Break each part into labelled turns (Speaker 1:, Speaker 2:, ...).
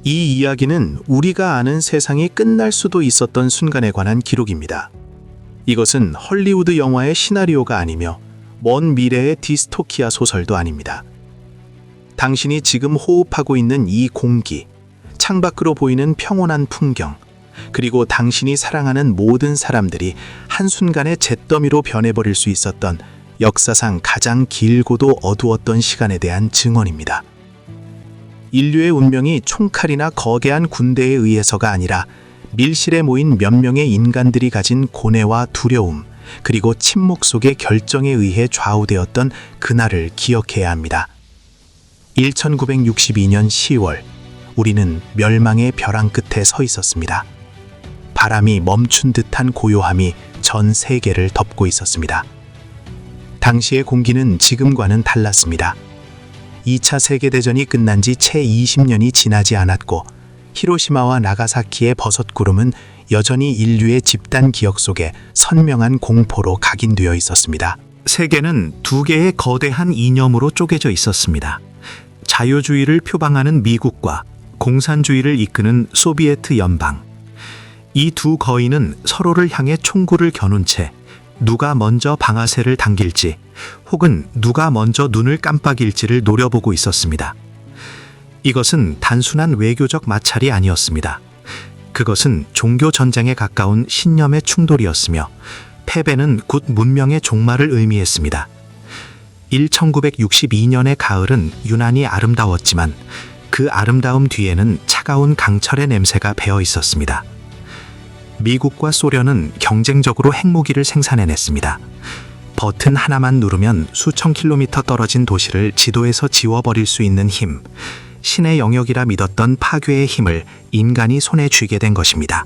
Speaker 1: 이 이야기는 우리가 아는 세상이 끝날 수도 있었던 순간에 관한 기록입니다. 이것은 헐리우드 영화의 시나리오가 아니며 먼 미래의 디스토피아 소설도 아닙니다. 당신이 지금 호흡하고 있는 이 공기, 창밖으로 보이는 평온한 풍경, 그리고 당신이 사랑하는 모든 사람들이 한순간에 잿더미로 변해버릴 수 있었던 역사상 가장 길고도 어두웠던 시간에 대한 증언입니다. 인류의 운명이 총칼이나 거대한 군대에 의해서가 아니라 밀실에 모인 몇 명의 인간들이 가진 고뇌와 두려움, 그리고 침묵 속의 결정에 의해 좌우되었던 그날을 기억해야 합니다. 1962년 10월, 우리는 멸망의 벼랑 끝에 서 있었습니다. 바람이 멈춘 듯한 고요함이 전 세계를 덮고 있었습니다. 당시의 공기는 지금과는 달랐습니다. 2차 세계대전이 끝난 지 채 20년이 지나지 않았고 히로시마와 나가사키의 버섯구름은 여전히 인류의 집단 기억 속에 선명한 공포로 각인되어 있었습니다. 세계는 두 개의 거대한 이념으로 쪼개져 있었습니다. 자유주의를 표방하는 미국과 공산주의를 이끄는 소비에트 연방. 이 두 거인은 서로를 향해 총구를 겨눈 채 누가 먼저 방아쇠를 당길지 혹은 누가 먼저 눈을 깜빡일지를 노려보고 있었습니다. 이것은 단순한 외교적 마찰이 아니었습니다. 그것은 종교 전쟁에 가까운 신념의 충돌이었으며 패배는 곧 문명의 종말을 의미했습니다. 1962년의 가을은 유난히 아름다웠지만 그 아름다움 뒤에는 차가운 강철의 냄새가 배어 있었습니다. 미국과 소련은 경쟁적으로 핵무기를 생산해냈습니다. 버튼 하나만 누르면 수천 킬로미터 떨어진 도시를 지도에서 지워버릴 수 있는 힘, 신의 영역이라 믿었던 파괴의 힘을 인간이 손에 쥐게 된 것입니다.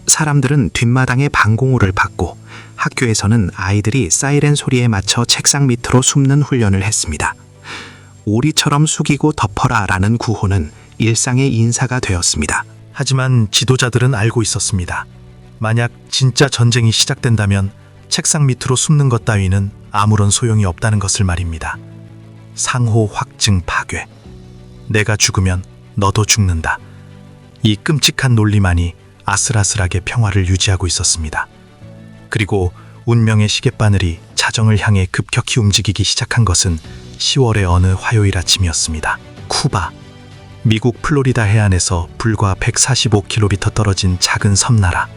Speaker 1: 사람들은 뒷마당에 방공호를 팠고 학교에서는 아이들이 사이렌 소리에 맞춰 책상 밑으로 숨는 훈련을 했습니다. 오리처럼 숙이고 덮어라 라는 구호는 일상의 인사가 되었습니다. 하지만 지도자들은 알고 있었습니다. 만약 진짜 전쟁이 시작된다면 책상 밑으로 숨는 것 따위는 아무런 소용이 없다는 것을 말입니다. 상호 확증 파괴. 내가 죽으면 너도 죽는다. 이 끔찍한 논리만이 아슬아슬하게 평화를 유지하고 있었습니다. 그리고 운명의 시계바늘이 자정을 향해 급격히 움직이기 시작한 것은 10월의 어느 화요일 아침이었습니다. 쿠바. 미국 플로리다 해안에서 불과 145km 떨어진 작은 섬나라.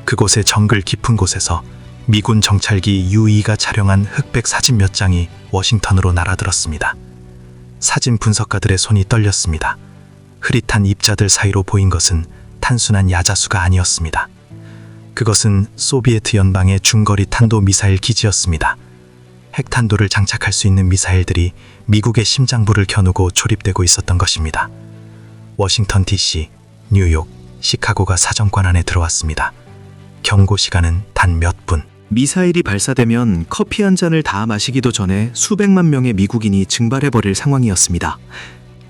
Speaker 1: 그곳의 정글 깊은 곳에서 미군 정찰기 U-2가 촬영한 흑백 사진 몇 장이 워싱턴으로 날아들었습니다. 사진 분석가들의 손이 떨렸습니다. 흐릿한 입자들 사이로 보인 것은 단순한 야자수가 아니었습니다. 그것은 소비에트 연방의 중거리 탄도 미사일 기지였습니다. 핵탄두를 장착할 수 있는 미사일들이 미국의 심장부를 겨누고 조립되고 있었던 것입니다. 워싱턴 DC, 뉴욕, 시카고가 사정관 안에 들어왔습니다. 경고 시간은 단 몇 분.
Speaker 2: 미사일이 발사되면 커피 한 잔을 다 마시기도 전에 수백만 명의 미국인이 증발해버릴 상황이었습니다.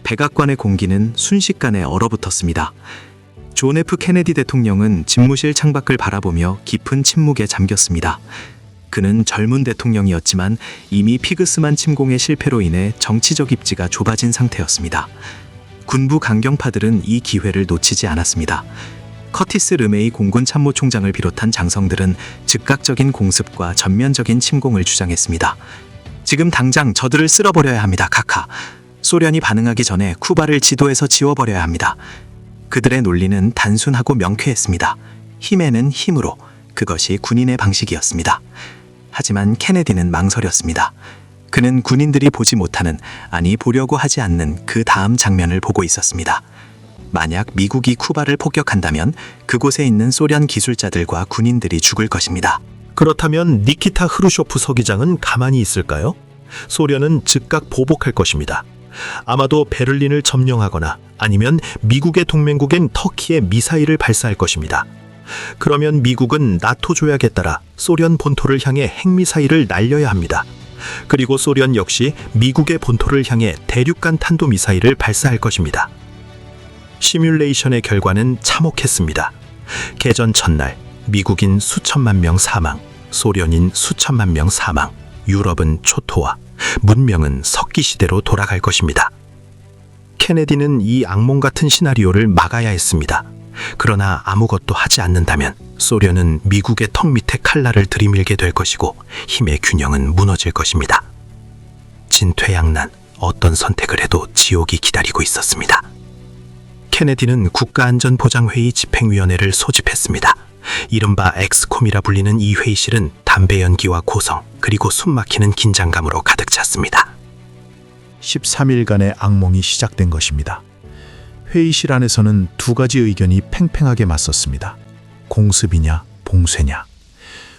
Speaker 2: 백악관의 공기는 순식간에 얼어붙었습니다. 존 F 케네디 대통령은 집무실 창밖을 바라보며 깊은 침묵에 잠겼습니다. 그는 젊은 대통령이었지만 이미 피그스만 침공의 실패로 인해 정치적 입지가 좁아진 상태였습니다. 군부 강경파들은 이 기회를 놓치지 않았습니다. 커티스 르메이 공군 참모총장을 비롯한 장성들은 즉각적인 공습과 전면적인 침공을 주장했습니다. 지금 당장 저들을 쓸어버려야 합니다. 카카. 소련이 반응하기 전에 쿠바를 지도에서 지워버려야 합니다. 그들의 논리는 단순하고 명쾌했습니다. 힘에는 힘으로. 그것이 군인의 방식이었습니다. 하지만 케네디는 망설였습니다. 그는 군인들이 보지 못하는, 아니 보려고 하지 않는 그 다음 장면을 보고 있었습니다. 만약 미국이 쿠바를 폭격한다면 그곳에 있는 소련 기술자들과 군인들이 죽을 것입니다.
Speaker 1: 그렇다면 니키타 흐루쇼프 서기장은 가만히 있을까요? 소련은 즉각 보복할 것입니다. 아마도 베를린을 점령하거나 아니면 미국의 동맹국인 터키에 미사일을 발사할 것입니다. 그러면 미국은 나토 조약에 따라 소련 본토를 향해 핵미사일을 날려야 합니다. 그리고 소련 역시 미국의 본토를 향해 대륙간 탄도미사일을 발사할 것입니다. 시뮬레이션의 결과는 참혹했습니다. 개전 첫날 미국인 수천만 명 사망, 소련인 수천만 명 사망, 유럽은 초토화, 문명은 석기시대로 돌아갈 것입니다. 케네디는 이 악몽 같은 시나리오를 막아야 했습니다. 그러나 아무것도 하지 않는다면 소련은 미국의 턱 밑에 칼날을 들이밀게 될 것이고 힘의 균형은 무너질 것입니다. 진퇴양난, 어떤 선택을 해도 지옥이 기다리고 있었습니다. 케네디는 국가안전보장회의 집행위원회를 소집했습니다. 이른바 엑스콤이라 불리는 이 회의실은 담배 연기와 고성, 그리고 숨막히는 긴장감으로 가득 찼습니다.
Speaker 3: 13일간의 악몽이 시작된 것입니다. 회의실 안에서는 두 가지 의견이 팽팽하게 맞섰습니다. 공습이냐, 봉쇄냐.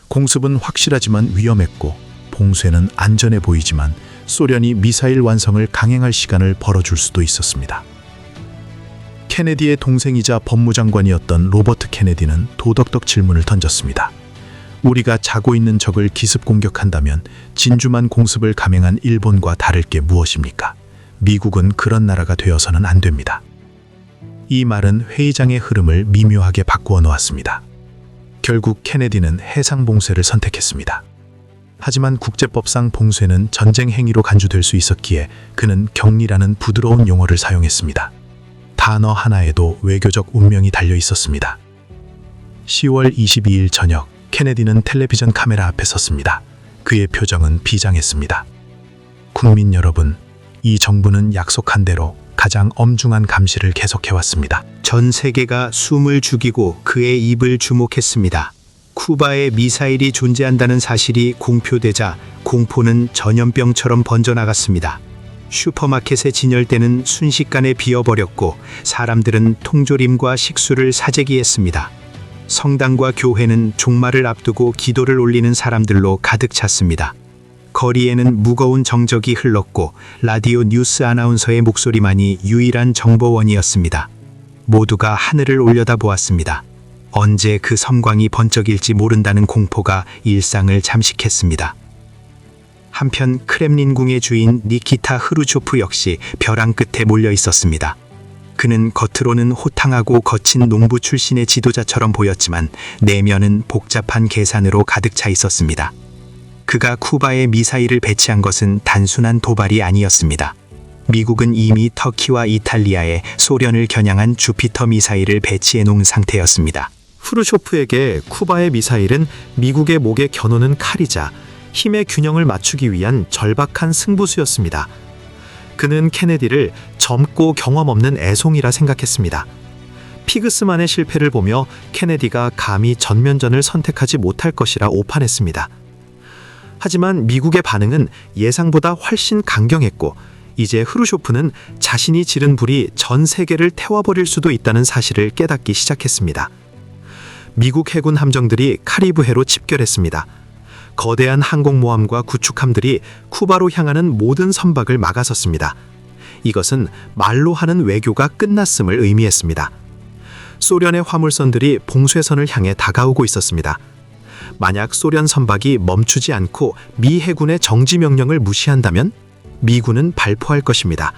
Speaker 3: 공습은 확실하지만 위험했고 봉쇄는 안전해 보이지만 소련이 미사일 완성을 강행할 시간을 벌어줄 수도 있었습니다. 케네디의 동생이자 법무장관이었던 로버트 케네디는 도덕적 질문을 던졌습니다. 우리가 자고 있는 적을 기습 공격한다면 진주만 공습을 감행한 일본과 다를 게 무엇입니까? 미국은 그런 나라가 되어서는 안 됩니다. 이 말은 회의장의 흐름을 미묘하게 바꾸어 놓았습니다. 결국 케네디는 해상 봉쇄를 선택했습니다. 하지만 국제법상 봉쇄는 전쟁 행위로 간주될 수 있었기에 그는 격리라는 부드러운 용어를 사용했습니다. 단어 하나에도 외교적 운명이 달려 있었습니다. 10월 22일 저녁, 케네디는 텔레비전 카메라 앞에 섰습니다. 그의 표정은 비장했습니다. 국민 여러분, 이 정부는 약속한 대로 가장 엄중한 감시를 계속해왔습니다.
Speaker 1: 전 세계가 숨을 죽이고 그의 입을 주목했습니다. 쿠바에 미사일이 존재한다는 사실이 공표되자 공포는 전염병처럼 번져나갔습니다. 슈퍼마켓의 진열대는 순식간에 비어버렸고 사람들은 통조림과 식수를 사재기했습니다. 성당과 교회는 종말을 앞두고 기도를 올리는 사람들로 가득 찼습니다. 거리에는 무거운 정적이 흘렀고 라디오 뉴스 아나운서의 목소리만이 유일한 정보원이었습니다. 모두가 하늘을 올려다보았습니다. 언제 그 섬광이 번쩍일지 모른다는 공포가 일상을 잠식했습니다. 한편 크렘린궁의 주인 니키타 흐루초프 역시 벼랑 끝에 몰려 있었습니다. 그는 겉으로는 호탕하고 거친 농부 출신의 지도자처럼 보였지만 내면은 복잡한 계산으로 가득 차 있었습니다. 그가 쿠바에 미사일을 배치한 것은 단순한 도발이 아니었습니다. 미국은 이미 터키와 이탈리아에 소련을 겨냥한 주피터 미사일을 배치해 놓은 상태였습니다.
Speaker 2: 후르쇼프에게 쿠바의 미사일은 미국의 목에 겨누는 칼이자 힘의 균형을 맞추기 위한 절박한 승부수였습니다. 그는 케네디를 젊고 경험 없는 애송이라 생각했습니다. 피그스만의 실패를 보며 케네디가 감히 전면전을 선택하지 못할 것이라 오판했습니다. 하지만 미국의 반응은 예상보다 훨씬 강경했고 이제 흐루쇼프는 자신이 지른 불이 전 세계를 태워버릴 수도 있다는 사실을 깨닫기 시작했습니다. 미국 해군 함정들이 카리브해로 집결했습니다. 거대한 항공모함과 구축함들이 쿠바로 향하는 모든 선박을 막아섰습니다. 이것은 말로 하는 외교가 끝났음을 의미했습니다. 소련의 화물선들이 봉쇄선을 향해 다가오고 있었습니다. 만약 소련 선박이 멈추지 않고 미 해군의 정지 명령을 무시한다면 미군은 발포할 것입니다.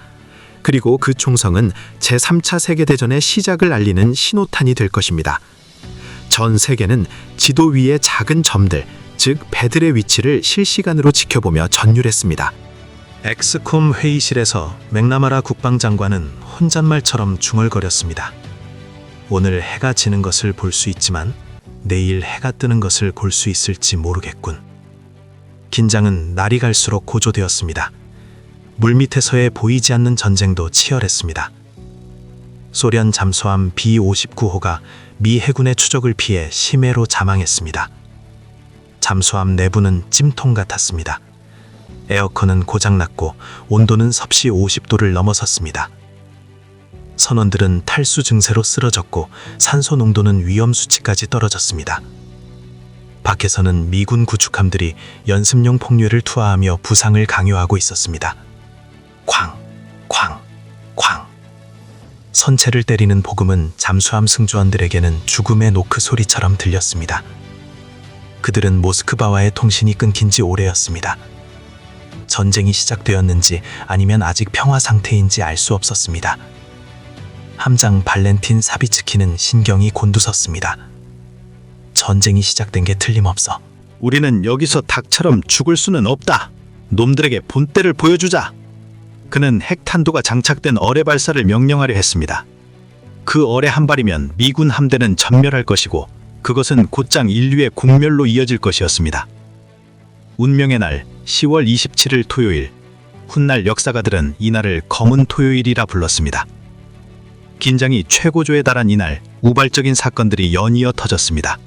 Speaker 2: 그리고 그 총성은 제3차 세계대전의 시작을 알리는 신호탄이 될 것입니다. 전 세계는 지도 위의 작은 점들, 즉 배들의 위치를 실시간으로 지켜보며 전율했습니다.
Speaker 1: 엑스콤 회의실에서 맥나마라 국방장관은 혼잣말처럼 중얼거렸습니다. 오늘 해가 지는 것을 볼 수 있지만 내일 해가 뜨는 것을 볼 수 있을지 모르겠군. 긴장은 날이 갈수록 고조되었습니다. 물밑에서의 보이지 않는 전쟁도 치열했습니다. 소련 잠수함 B-59호가 미 해군의 추적을 피해 심해로 자망했습니다. 잠수함 내부는 찜통 같았습니다. 에어컨은 고장났고 온도는 섭씨 50도를 넘어섰습니다. 선원들은 탈수 증세로 쓰러졌고 산소 농도는 위험 수치까지 떨어졌습니다. 밖에서는 미군 구축함들이 연습용 폭류를 투하하며 부상을 강요하고 있었습니다. 쾅, 쾅, 쾅. 선체를 때리는 복음은 잠수함 승조원들에게는 죽음의 노크 소리처럼 들렸습니다. 그들은 모스크바와의 통신이 끊긴 지 오래였습니다. 전쟁이 시작되었는지 아니면 아직 평화 상태인지 알 수 없었습니다. 함장 발렌틴 사비츠키는 신경이 곤두섰습니다. 전쟁이 시작된 게 틀림없어.
Speaker 3: 우리는 여기서 닭처럼 죽을 수는 없다. 놈들에게 본때를 보여주자.
Speaker 1: 그는 핵탄두가 장착된 어뢰 발사를 명령하려 했습니다. 그 어뢰 한 발이면 미군 함대는 전멸할 것이고 그것은 곧장 인류의 공멸로 이어질 것이었습니다. 운명의 날 10월 27일 토요일, 훗날 역사가들은 이날을 검은 토요일이라 불렀습니다. 긴장이 최고조에 달한 이날, 우발적인 사건들이 연이어 터졌습니다.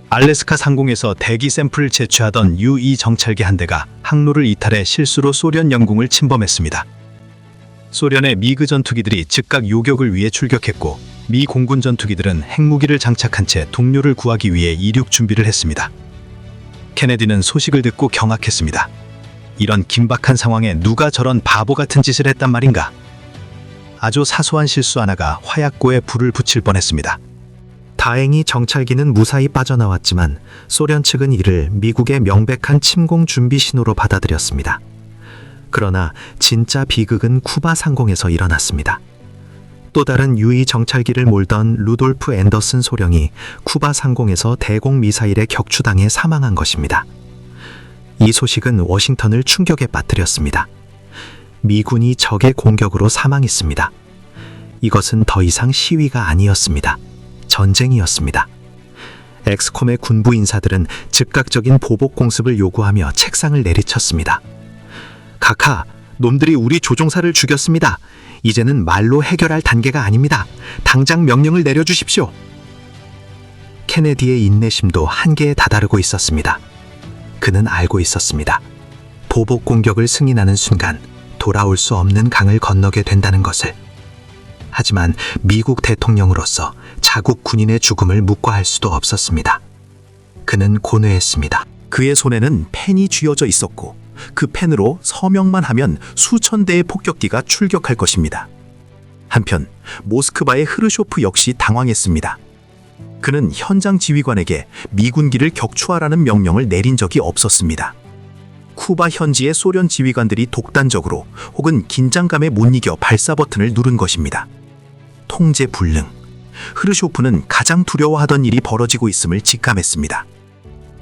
Speaker 1: 알래스카 상공에서 대기 샘플을 채취하던 U-2 정찰기 한 대가 항로를 이탈해 실수로 소련 영공을 침범했습니다. 소련의 미그 전투기들이 즉각 요격을 위해 출격했고 미 공군 전투기들은 핵무기를 장착한 채 동료를 구하기 위해 이륙 준비를 했습니다. 케네디는 소식을 듣고 경악했습니다. 이런 긴박한 상황에 누가 저런 바보 같은 짓을 했단 말인가? 아주 사소한 실수 하나가 화약고에 불을 붙일 뻔했습니다.
Speaker 2: 다행히 정찰기는 무사히 빠져나왔지만 소련 측은 이를 미국의 명백한 침공 준비 신호로 받아들였습니다. 그러나 진짜 비극은 쿠바 상공에서 일어났습니다. 또 다른 U-2 정찰기를 몰던 루돌프 앤더슨 소령이 쿠바 상공에서 대공 미사일에 격추당해 사망한 것입니다. 이 소식은 워싱턴을 충격에 빠뜨렸습니다. 미군이 적의 공격으로 사망했습니다. 이것은 더 이상 시위가 아니었습니다. 전쟁이었습니다. 엑스콤의 군부 인사들은 즉각적인 보복 공습을 요구하며 책상을 내리쳤습니다. 각하, 놈들이 우리 조종사를 죽였습니다. 이제는 말로 해결할 단계가 아닙니다. 당장 명령을 내려주십시오. 케네디의 인내심도 한계에 다다르고 있었습니다. 그는 알고 있었습니다. 보복 공격을 승인하는 순간 돌아올 수 없는 강을 건너게 된다는 것을. 하지만 미국 대통령으로서 자국 군인의 죽음을 묵과할 수도 없었습니다. 그는 고뇌했습니다.
Speaker 3: 그의 손에는 펜이 쥐어져 있었고 그 펜으로 서명만 하면 수천 대의 폭격기가 출격할 것입니다. 한편 모스크바의 흐르쇼프 역시 당황했습니다. 그는 현장 지휘관에게 미군기를 격추하라는 명령을 내린 적이 없었습니다. 쿠바 현지의 소련 지휘관들이 독단적으로 혹은 긴장감에 못 이겨 발사 버튼을 누른 것입니다. 통제 불능. 흐르쇼프는 가장 두려워하던 일이 벌어지고 있음을 직감했습니다.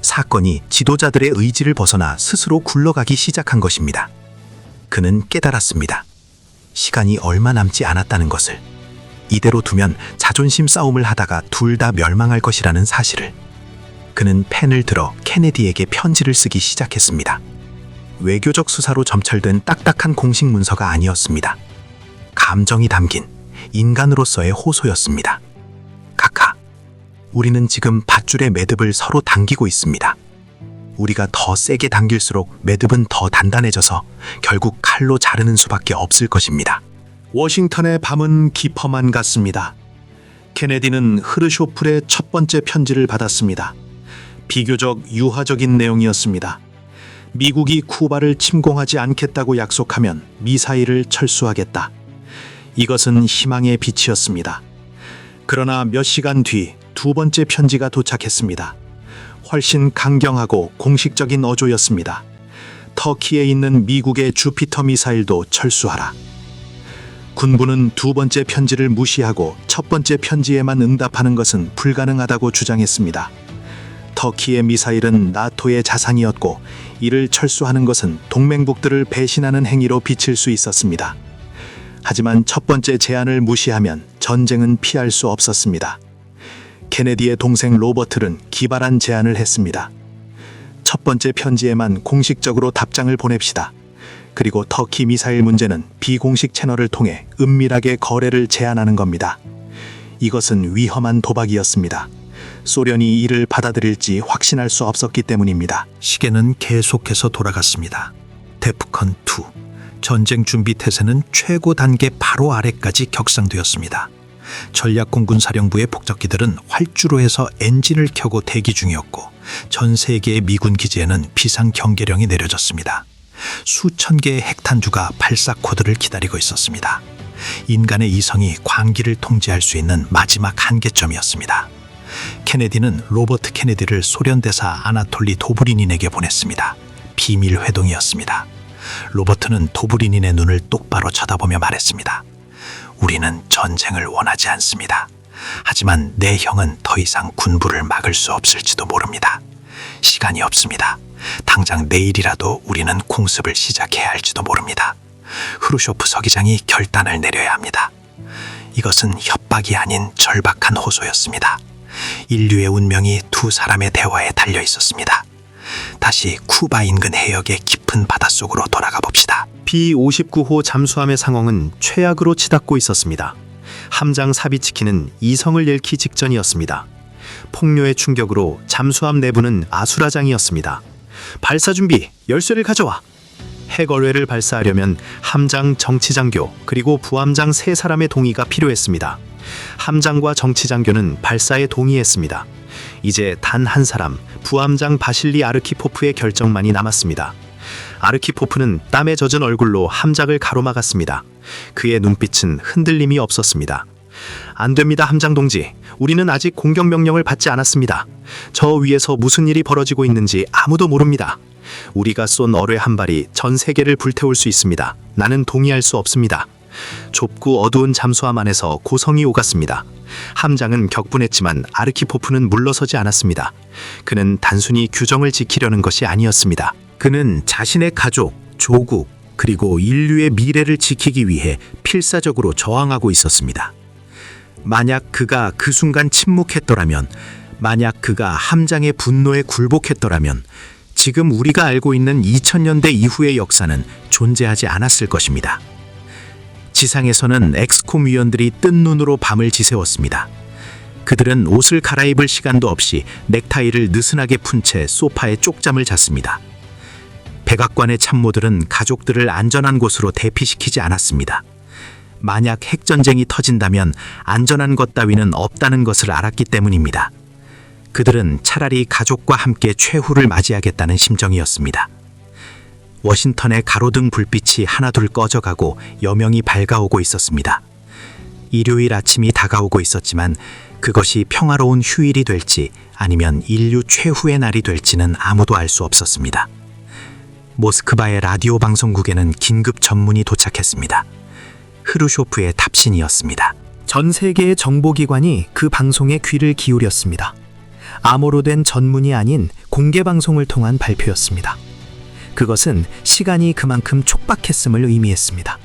Speaker 3: 사건이 지도자들의 의지를 벗어나 스스로 굴러가기 시작한 것입니다. 그는 깨달았습니다. 시간이 얼마 남지 않았다는 것을. 이대로 두면 자존심 싸움을 하다가 둘 다 멸망할 것이라는 사실을. 그는 펜을 들어 케네디에게 편지를 쓰기 시작했습니다. 외교적 수사로 점철된 딱딱한 공식 문서가 아니었습니다. 감정이 담긴 인간으로서의 호소였습니다. 각하, 우리는 지금 밧줄의 매듭을 서로 당기고 있습니다. 우리가 더 세게 당길수록 매듭은 더 단단해져서 결국 칼로 자르는 수밖에 없을 것입니다. 워싱턴의 밤은 깊어만 갔습니다. 케네디는 흐르쇼플의 첫 번째 편지를 받았습니다. 비교적 유화적인 내용이었습니다. 미국이 쿠바를 침공하지 않겠다고 약속하면 미사일을 철수하겠다. 이것은 희망의 빛이었습니다. 그러나 몇 시간 뒤 두 번째 편지가 도착했습니다. 훨씬 강경하고 공식적인 어조였습니다. 터키에 있는 미국의 주피터 미사일도 철수하라. 군부는 두 번째 편지를 무시하고 첫 번째 편지에만 응답하는 것은 불가능하다고 주장했습니다. 터키의 미사일은 나토의 자산이었고 이를 철수하는 것은 동맹국들을 배신하는 행위로 비칠 수 있었습니다. 하지만 첫 번째 제안을 무시하면 전쟁은 피할 수 없었습니다. 케네디의 동생 로버트는 기발한 제안을 했습니다. 첫 번째 편지에만 공식적으로 답장을 보냅시다. 그리고 터키 미사일 문제는 비공식 채널을 통해 은밀하게 거래를 제한하는 겁니다. 이것은 위험한 도박이었습니다. 소련이 이를 받아들일지 확신할 수 없었기 때문입니다.
Speaker 1: 시계는 계속해서 돌아갔습니다. 데프컨2 전쟁 준비 태세는 최고 단계 바로 아래까지 격상되었습니다. 전략공군사령부의 폭격기들은 활주로에서 엔진을 켜고 대기 중이었고 전 세계의 미군 기지에는 비상 경계령이 내려졌습니다. 수천 개의 핵탄두가 발사 코드를 기다리고 있었습니다. 인간의 이성이 광기를 통제할 수 있는 마지막 한계점이었습니다. 케네디는 로버트 케네디를 소련 대사 아나톨리 도브리닌에게 보냈습니다. 비밀 회동이었습니다. 로버트는 도브리닌의 눈을 똑바로 쳐다보며 말했습니다. 우리는 전쟁을 원하지 않습니다. 하지만 내 형은 더 이상 군부를 막을 수 없을지도 모릅니다. 시간이 없습니다. 당장 내일이라도 우리는 공습을 시작해야 할지도 모릅니다. 후르쇼프 서기장이 결단을 내려야 합니다. 이것은 협박이 아닌 절박한 호소였습니다. 인류의 운명이 두 사람의 대화에 달려 있었습니다. 다시 쿠바 인근 해역의 깊은 바닷속으로 돌아가 봅시다. B-59호 잠수함의 상황은 최악으로 치닫고 있었습니다. 함장 사비치키는 이성을 잃기 직전이었습니다. 폭류의 충격으로 잠수함 내부는 아수라장이었습니다. 발사 준비, 열쇠를 가져와. 핵어뢰를 발사하려면 함장, 정치장교, 그리고 부함장 3사람의 동의가 필요했습니다. 함장과 정치장교는 발사에 동의했습니다. 이제 단 한 사람, 부함장 바실리 아르키포프의 결정만이 남았습니다. 아르키포프는 땀에 젖은 얼굴로 함장을 가로막았습니다. 그의 눈빛은 흔들림이 없었습니다. 안 됩니다, 함장 동지. 우리는 아직 공격 명령을 받지 않았습니다. 저 위에서 무슨 일이 벌어지고 있는지 아무도 모릅니다. 우리가 쏜 어뢰 한 발이 전 세계를 불태울 수 있습니다. 나는 동의할 수 없습니다. 좁고 어두운 잠수함 안에서 고성이 오갔습니다. 함장은 격분했지만 아르키포프는 물러서지 않았습니다. 그는 단순히 규정을 지키려는 것이 아니었습니다. 그는 자신의 가족, 조국, 그리고 인류의 미래를 지키기 위해 필사적으로 저항하고 있었습니다. 만약 그가 그 순간 침묵했더라면, 만약 그가 함장의 분노에 굴복했더라면 지금 우리가 알고 있는 2000년대 이후의 역사는 존재하지 않았을 것입니다. 지상에서는 엑스콤 위원들이 뜬 눈으로 밤을 지새웠습니다. 그들은 옷을 갈아입을 시간도 없이 넥타이를 느슨하게 푼 채 소파에 쪽잠을 잤습니다. 백악관의 참모들은 가족들을 안전한 곳으로 대피시키지 않았습니다. 만약 핵전쟁이 터진다면 안전한 것 따위는 없다는 것을 알았기 때문입니다. 그들은 차라리 가족과 함께 최후를 맞이하겠다는 심정이었습니다. 워싱턴의 가로등 불빛이 하나둘 꺼져가고 여명이 밝아오고 있었습니다. 일요일 아침이 다가오고 있었지만 그것이 평화로운 휴일이 될지 아니면 인류 최후의 날이 될지는 아무도 알 수 없었습니다. 모스크바의 라디오 방송국에는 긴급 전문이 도착했습니다. 흐루쇼프의 답신이었습니다. 전 세계의 정보기관이 그 방송에 귀를 기울였습니다. 암호로 된 전문이 아닌 공개 방송을 통한 발표였습니다. 그것은 시간이 그만큼 촉박했음을 의미했습니다.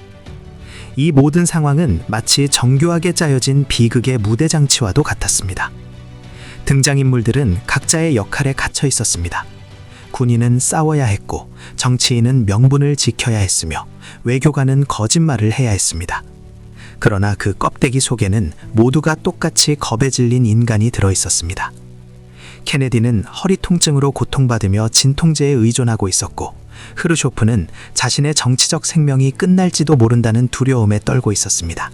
Speaker 1: 이 모든 상황은 마치 정교하게 짜여진 비극의 무대 장치와도 같았습니다. 등장인물들은 각자의 역할에 갇혀 있었습니다. 군인은 싸워야 했고, 정치인은 명분을 지켜야 했으며, 외교관은 거짓말을 해야 했습니다. 그러나 그 껍데기 속에는 모두가 똑같이 겁에 질린 인간이 들어 있었습니다. 케네디는 허리 통증으로 고통받으며 진통제에 의존하고 있었고, 흐르쇼프는 자신의 정치적 생명이 끝날지도 모른다는 두려움에 떨고 있었습니다.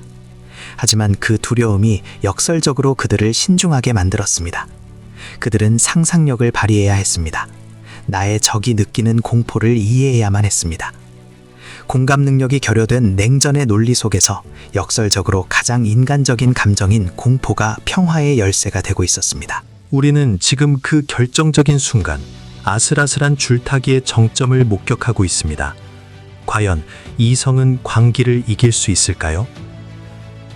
Speaker 1: 하지만 그 두려움이 역설적으로 그들을 신중하게 만들었습니다. 그들은 상상력을 발휘해야 했습니다. 나의 적이 느끼는 공포를 이해해야만 했습니다. 공감 능력이 결여된 냉전의 논리 속에서 역설적으로 가장 인간적인 감정인 공포가 평화의 열쇠가 되고 있었습니다. 우리는 지금 그 결정적인 순간, 아슬아슬한 줄타기의 정점을 목격하고 있습니다. 과연 이성은 광기를 이길 수 있을까요?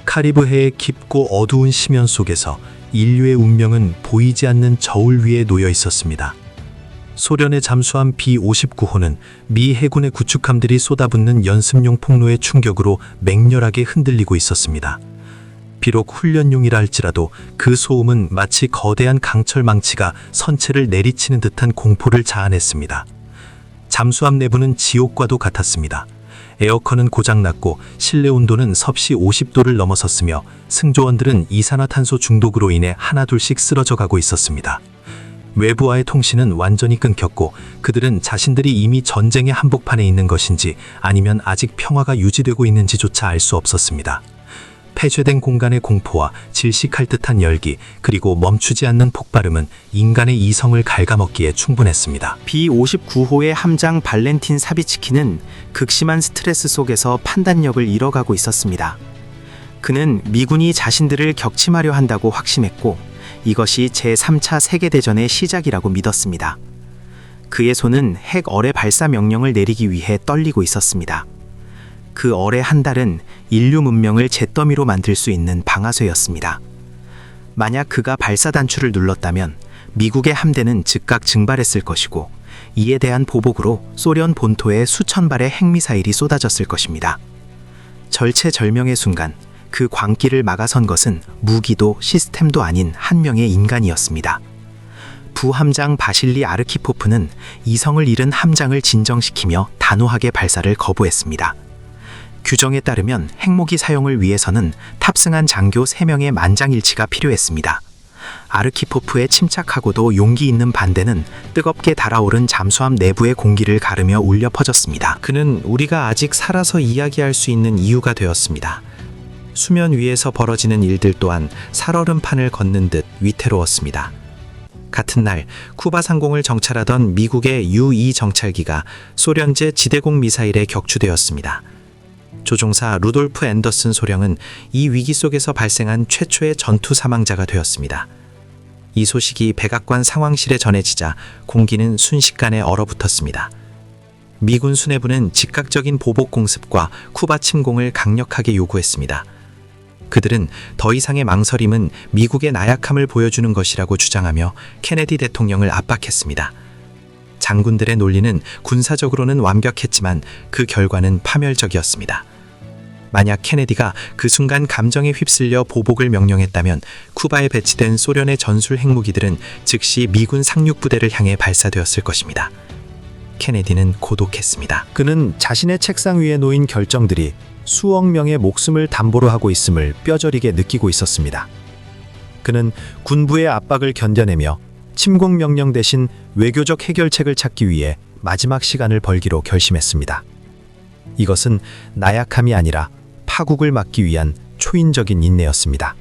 Speaker 1: 카리브해의 깊고 어두운 심연 속에서 인류의 운명은 보이지 않는 저울 위에 놓여 있었습니다. 소련의 잠수함 B-59호는 미 해군의 구축함들이 쏟아붓는 연습용 폭로의 충격으로 맹렬하게 흔들리고 있었습니다. 비록 훈련용이라 할지라도 그 소음은 마치 거대한 강철 망치가 선체를 내리치는 듯한 공포를 자아냈습니다. 잠수함 내부는 지옥과도 같았습니다. 에어컨은 고장났고 실내 온도는 섭씨 50도를 넘어섰으며 승조원들은 이산화탄소 중독으로 인해 하나둘씩 쓰러져 가고 있었습니다. 외부와의 통신은 완전히 끊겼고 그들은 자신들이 이미 전쟁의 한복판에 있는 것인지 아니면 아직 평화가 유지되고 있는지조차 알 수 없었습니다. 폐쇄된 공간의 공포와 질식할 듯한 열기, 그리고 멈추지 않는 폭발음은 인간의 이성을 갉아먹기에 충분했습니다. B-59호의 함장 발렌틴 사비치키는 극심한 스트레스 속에서 판단력을 잃어가고 있었습니다. 그는 미군이 자신들을 격침하려 한다고 확신했고 이것이 제3차 세계대전의 시작이라고 믿었습니다. 그의 손은 핵 어뢰 발사 명령을 내리기 위해 떨리고 있었습니다. 그 어뢰 한 달은 인류 문명을 잿더미로 만들 수 있는 방아쇠였습니다. 만약 그가 발사 단추를 눌렀다면 미국의 함대는 즉각 증발했을 것이고 이에 대한 보복으로 소련 본토에 수천 발의 핵미사일이 쏟아졌을 것입니다. 절체절명의 순간 그 광기를 막아선 것은 무기도 시스템도 아닌 한 명의 인간이었습니다. 부함장 바실리 아르키포프는 이성을 잃은 함장을 진정시키며 단호하게 발사를 거부했습니다. 규정에 따르면 핵무기 사용을 위해서는 탑승한 장교 3명의 만장일치가 필요했습니다. 아르키포프의 침착하고도 용기 있는 반대는 뜨겁게 달아오른 잠수함 내부의 공기를 가르며 울려 퍼졌습니다. 그는 우리가 아직 살아서 이야기할 수 있는 이유가 되었습니다. 수면 위에서 벌어지는 일들 또한 살얼음판을 걷는 듯 위태로웠습니다. 같은 날 쿠바 상공을 정찰하던 미국의 U-2 정찰기가 소련제 지대공 미사일에 격추되었습니다. 조종사 루돌프 앤더슨 소령은 이 위기 속에서 발생한 최초의 전투 사망자가 되었습니다. 이 소식이 백악관 상황실에 전해지자 공기는 순식간에 얼어붙었습니다. 미군 수뇌부는 즉각적인 보복 공습과 쿠바 침공을 강력하게 요구했습니다. 그들은 더 이상의 망설임은 미국의 나약함을 보여주는 것이라고 주장하며 케네디 대통령을 압박했습니다. 장군들의 논리는 군사적으로는 완벽했지만 그 결과는 파멸적이었습니다. 만약 케네디가 그 순간 감정에 휩쓸려 보복을 명령했다면 쿠바에 배치된 소련의 전술 핵무기들은 즉시 미군 상륙부대를 향해 발사되었을 것입니다. 케네디는 고독했습니다. 그는 자신의 책상 위에 놓인 결정들이 수억 명의 목숨을 담보로 하고 있음을 뼈저리게 느끼고 있었습니다. 그는 군부의 압박을 견뎌내며 침공 명령 대신 외교적 해결책을 찾기 위해 마지막 시간을 벌기로 결심했습니다. 이것은 나약함이 아니라 파국을 막기 위한 초인적인 인내였습니다.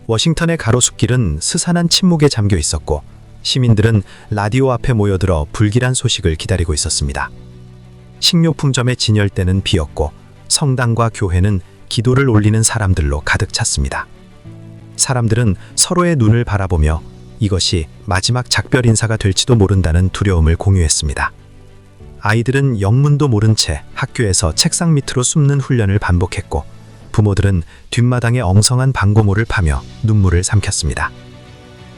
Speaker 1: 워싱턴의 가로수길은 스산한 침묵에 잠겨 있었고 시민들은 라디오 앞에 모여들어 불길한 소식을 기다리고 있었습니다. 식료품점의 진열대는 비었고 성당과 교회는 기도를 올리는 사람들로 가득 찼습니다. 사람들은 서로의 눈을 바라보며 이것이 마지막 작별 인사가 될지도 모른다는 두려움을 공유했습니다. 아이들은 영문도 모른 채 학교에서 책상 밑으로 숨는 훈련을 반복했고 부모들은 뒷마당의 엉성한 방고모를 파며 눈물을 삼켰습니다.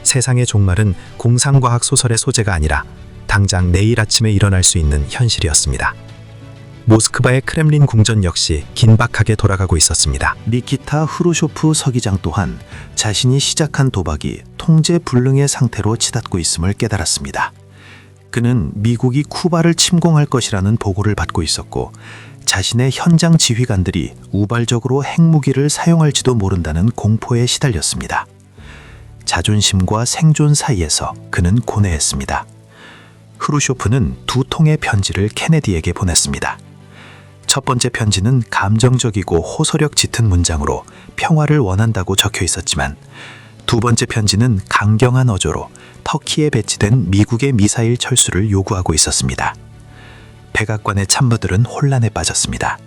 Speaker 1: 세상의 종말은 공상과학 소설의 소재가 아니라 당장 내일 아침에 일어날 수 있는 현실이었습니다. 모스크바의 크렘린 궁전 역시 긴박하게 돌아가고 있었습니다.
Speaker 4: 니키타 후르쇼프 서기장 또한 자신이 시작한 도박이 통제 불능의 상태로 치닫고 있음을 깨달았습니다. 그는 미국이 쿠바를 침공할 것이라는 보고를 받고 있었고 자신의 현장 지휘관들이 우발적으로 핵무기를 사용할지도 모른다는 공포에 시달렸습니다. 자존심과 생존 사이에서 그는 고뇌했습니다. 후르쇼프는 2통의 편지를 케네디에게 보냈습니다. 첫 번째 편지는 감정적이고 호소력 짙은 문장으로 평화를 원한다고 적혀 있었지만 두 번째 편지는 강경한 어조로 터키에 배치된 미국의 미사일 철수를 요구하고 있었습니다. 백악관의 참모들은 혼란에 빠졌습니다.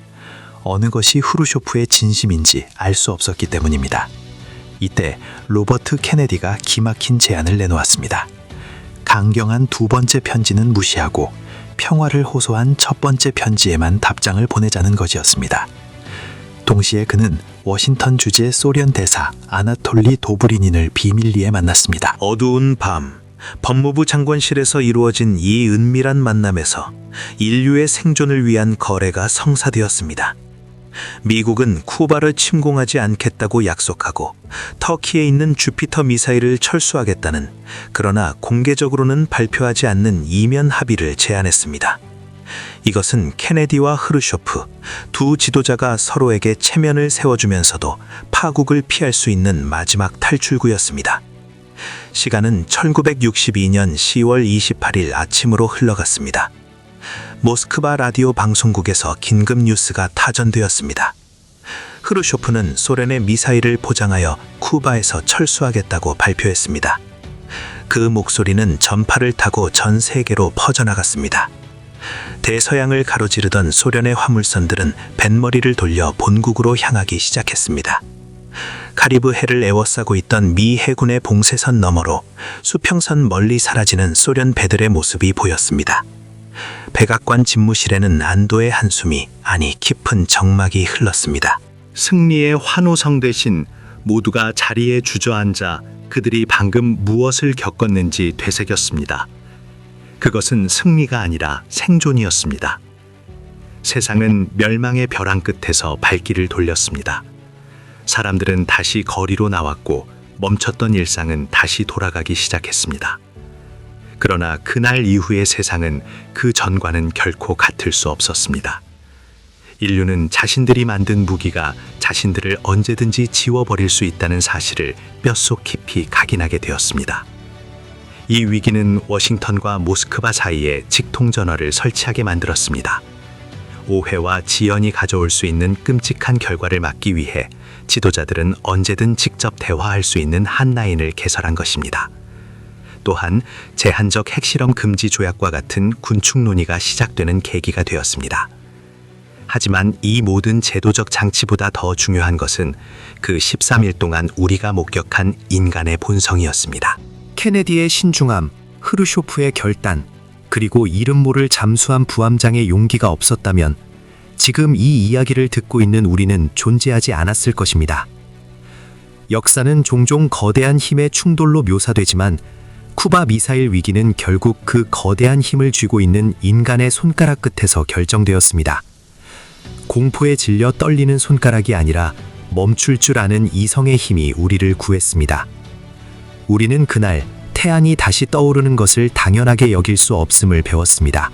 Speaker 4: 어느 것이 후르쇼프의 진심인지 알 수 없었기 때문입니다. 이때 로버트 케네디가 기막힌 제안을 내놓았습니다. 강경한 두 번째 편지는 무시하고 평화를 호소한 첫 번째 편지에만 답장을 보내자는 것이었습니다. 동시에 그는 워싱턴 주재 소련 대사 아나톨리 도브리닌을 비밀리에 만났습니다.
Speaker 5: 어두운 밤, 법무부 장관실에서 이루어진 이 은밀한 만남에서 인류의 생존을 위한 거래가 성사되었습니다. 미국은 쿠바를 침공하지 않겠다고 약속하고 터키에 있는 주피터 미사일을 철수하겠다는, 그러나 공개적으로는 발표하지 않는 이면 합의를 제안했습니다. 이것은 케네디와 흐르쇼프 두 지도자가 서로에게 체면을 세워주면서도 파국을 피할 수 있는 마지막 탈출구였습니다. 시간은 1962년 10월 28일 아침으로 흘러갔습니다. 모스크바 라디오 방송국에서 긴급 뉴스가 타전되었습니다. 흐르쇼프는 소련의 미사일을 포장하여 쿠바에서 철수하겠다고 발표했습니다. 그 목소리는 전파를 타고 전 세계로 퍼져나갔습니다. 대서양을 가로지르던 소련의 화물선들은 뱃머리를 돌려 본국으로 향하기 시작했습니다. 카리브 해를 에워싸고 있던 미 해군의 봉쇄선 너머로 수평선 멀리 사라지는 소련 배들의 모습이 보였습니다. 백악관 집무실에는 안도의 한숨이, 아니 깊은 정막이 흘렀습니다.
Speaker 6: 승리의 환호성 대신 모두가 자리에 주저앉아 그들이 방금 무엇을 겪었는지 되새겼습니다. 그것은 승리가 아니라 생존이었습니다. 세상은 멸망의 벼랑 끝에서 발길을 돌렸습니다. 사람들은 다시 거리로 나왔고 멈췄던 일상은 다시 돌아가기 시작했습니다. 그러나 그날 이후의 세상은 그 전과는 결코 같을 수 없었습니다. 인류는 자신들이 만든 무기가 자신들을 언제든지 지워버릴 수 있다는 사실을 뼛속 깊이 각인하게 되었습니다. 이 위기는 워싱턴과 모스크바 사이에 직통전화를 설치하게 만들었습니다. 오해와 지연이 가져올 수 있는 끔찍한 결과를 막기 위해 지도자들은 언제든 직접 대화할 수 있는 한 라인을 개설한 것입니다. 또한 제한적 핵실험 금지 조약과 같은 군축 논의가 시작되는 계기가 되었습니다. 하지만 이 모든 제도적 장치보다 더 중요한 것은 그 13일 동안 우리가 목격한 인간의 본성이었습니다.
Speaker 4: 케네디의 신중함, 흐르쇼프의 결단, 그리고 이름 모를 잠수함 부함장의 용기가 없었다면 지금 이 이야기를 듣고 있는 우리는 존재하지 않았을 것입니다. 역사는 종종 거대한 힘의 충돌로 묘사되지만 쿠바 미사일 위기는 결국 그 거대한 힘을 쥐고 있는 인간의 손가락 끝에서 결정되었습니다. 공포에 질려 떨리는 손가락이 아니라 멈출 줄 아는 이성의 힘이 우리를 구했습니다. 우리는 그날 태양이 다시 떠오르는 것을 당연하게 여길 수 없음을 배웠습니다.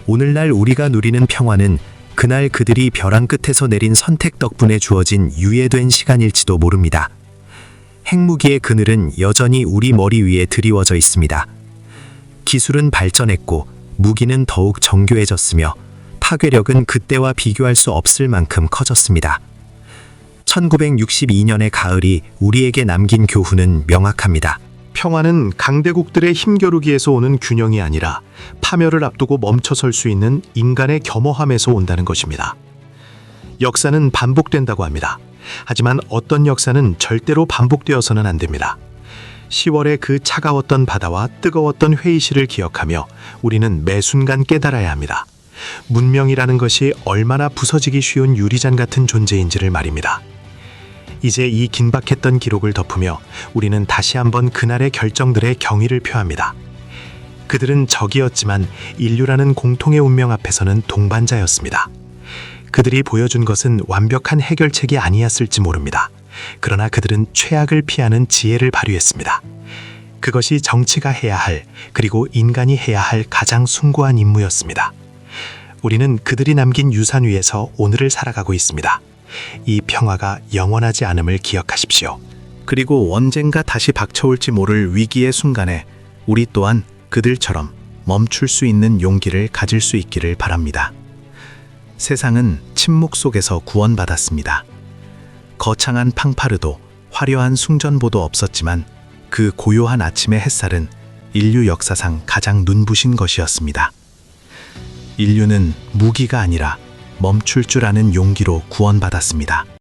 Speaker 4: 오늘날 우리가 누리는 평화는 그날 그들이 벼랑 끝에서 내린 선택 덕분에 주어진 유예된 시간일지도 모릅니다. 핵무기의 그늘은 여전히 우리 머리 위에 드리워져 있습니다. 기술은 발전했고 무기는 더욱 정교해졌으며 파괴력은 그때와 비교할 수 없을 만큼 커졌습니다. 1962년의 가을이 우리에게 남긴 교훈은 명확합니다.
Speaker 3: 평화는 강대국들의 힘겨루기에서 오는 균형이 아니라 파멸을 앞두고 멈춰설 수 있는 인간의 겸허함에서 온다는 것입니다. 역사는 반복된다고 합니다. 하지만 어떤 역사는 절대로 반복되어서는 안 됩니다. 10월의 그 차가웠던 바다와 뜨거웠던 회의실을 기억하며 우리는 매 순간 깨달아야 합니다. 문명이라는 것이 얼마나 부서지기 쉬운 유리잔 같은 존재인지를 말입니다. 이제 이 긴박했던 기록을 덮으며 우리는 다시 한번 그날의 결정들의 경의를 표합니다. 그들은 적이었지만 인류라는 공통의 운명 앞에서는 동반자였습니다. 그들이 보여준 것은 완벽한 해결책이 아니었을지 모릅니다. 그러나 그들은 최악을 피하는 지혜를 발휘했습니다. 그것이 정치가 해야 할, 그리고 인간이 해야 할 가장 숭고한 임무였습니다. 우리는 그들이 남긴 유산 위에서 오늘을 살아가고 있습니다. 이 평화가 영원하지 않음을 기억하십시오.
Speaker 6: 그리고 언젠가 다시 닥쳐올지 모를 위기의 순간에 우리 또한 그들처럼 멈출 수 있는 용기를 가질 수 있기를 바랍니다. 세상은 침묵 속에서 구원받았습니다. 거창한 팡파르도 화려한 숭전보도 없었지만 그 고요한 아침의 햇살은 인류 역사상 가장 눈부신 것이었습니다. 인류는 무기가 아니라 멈출 줄 아는 용기로 구원받았습니다.